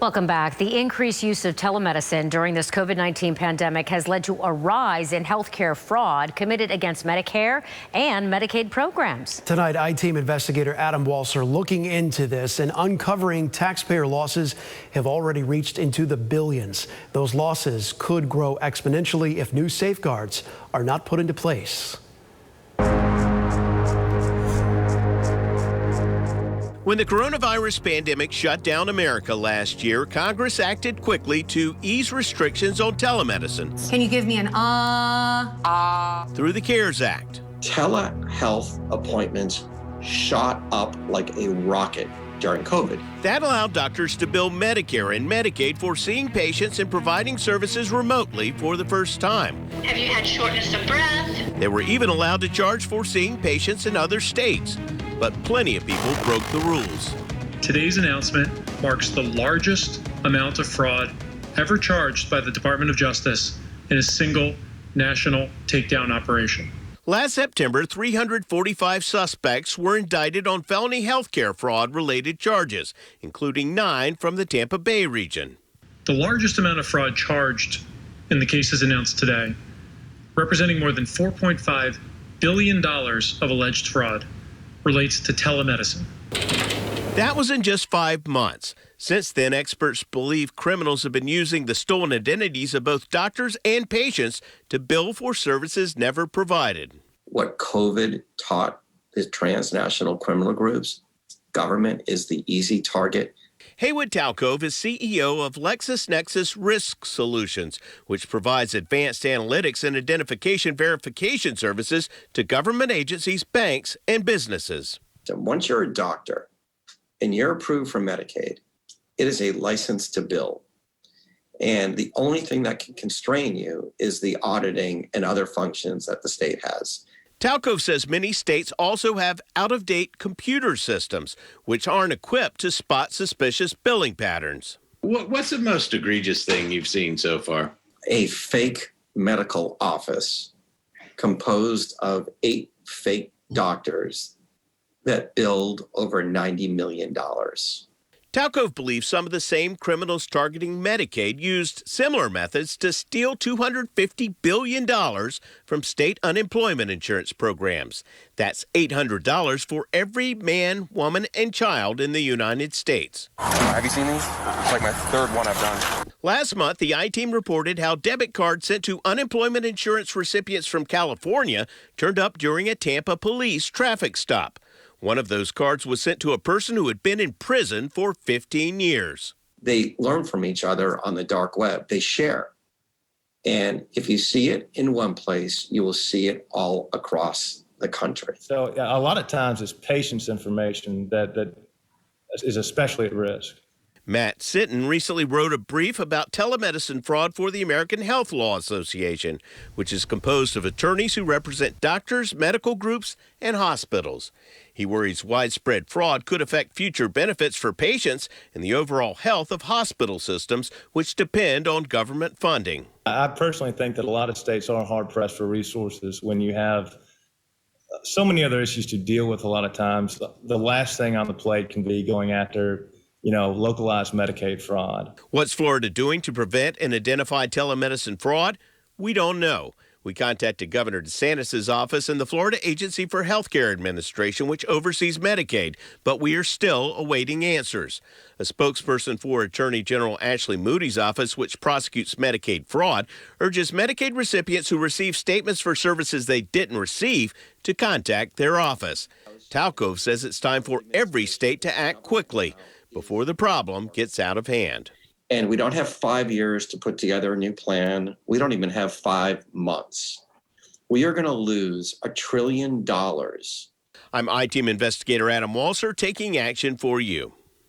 Welcome back. The increased use of telemedicine during this COVID-19 pandemic has led to a rise in healthcare fraud committed against Medicare and Medicaid programs. Tonight, I-Team investigator Adam Walser looking into this and uncovering taxpayer losses have already reached into the billions. Those losses could grow exponentially if new safeguards are not put into place. When the coronavirus pandemic shut down America last year, Congress acted quickly to ease restrictions on telemedicine. Can you give me an through the CARES Act. Telehealth appointments shot up like a rocket during COVID. That allowed doctors to bill Medicare and Medicaid for seeing patients and providing services remotely for the first time. Have you had shortness of breath? They were even allowed to charge for seeing patients in other states. But plenty of people broke the rules. Today's announcement marks the largest amount of fraud ever charged by the Department of Justice in a single national takedown operation. Last September, 345 suspects were indicted on felony healthcare fraud-related charges, including 9 from the Tampa Bay region. The largest amount of fraud charged in the cases announced today, representing more than $4.5 billion of alleged fraud, relates to telemedicine. That was in just 5 months. Since then, experts believe criminals have been using the stolen identities of both doctors and patients to bill for services never provided. What COVID taught the transnational criminal groups, government is the easy target. Haywood Talcove is CEO of LexisNexis Risk Solutions, which provides advanced analytics and identification verification services to government agencies, banks, and businesses. So once you're a doctor and you're approved for Medicaid, it is a license to bill. And the only thing that can constrain you is the auditing and other functions that the state has. Talcove says many states also have out-of-date computer systems, which aren't equipped to spot suspicious billing patterns. What's the most egregious thing you've seen so far? A fake medical office composed of 8 fake doctors that billed over $90 million. Talcove believes some of the same criminals targeting Medicaid used similar methods to steal $250 billion from state unemployment insurance programs. That's $800 for every man, woman, and child in the United States. Have you seen these? It's like my third one I've done. Last month, the I-Team reported how debit cards sent to unemployment insurance recipients from California turned up during a Tampa police traffic stop. One of those cards was sent to a person who had been in prison for 15 years. They learn from each other on the dark web. They share. And if you see it in one place, you will see it all across the country. So a lot of times it's patient's information that is especially at risk. Matt Sitton recently wrote a brief about telemedicine fraud for the American Health Law Association, which is composed of attorneys who represent doctors, medical groups, and hospitals. He worries widespread fraud could affect future benefits for patients and the overall health of hospital systems, which depend on government funding. I personally think that a lot of states are hard-pressed for resources when you have so many other issues to deal with. A lot of times, the last thing on the plate can be going after localized Medicaid fraud. What's Florida doing to prevent and identify telemedicine fraud? We don't know. We contacted Governor DeSantis' office and the Florida Agency for Healthcare Administration, which oversees Medicaid, but we are still awaiting answers. A spokesperson for Attorney General Ashley Moody's office, which prosecutes Medicaid fraud, urges Medicaid recipients who receive statements for services they didn't receive to contact their office. Talcove says it's time for every state to act quickly before the problem gets out of hand. And we don't have 5 years to put together a new plan. We don't even have 5 months. We are going to lose $1 trillion. I'm I-Team investigator Adam Walser taking action for you.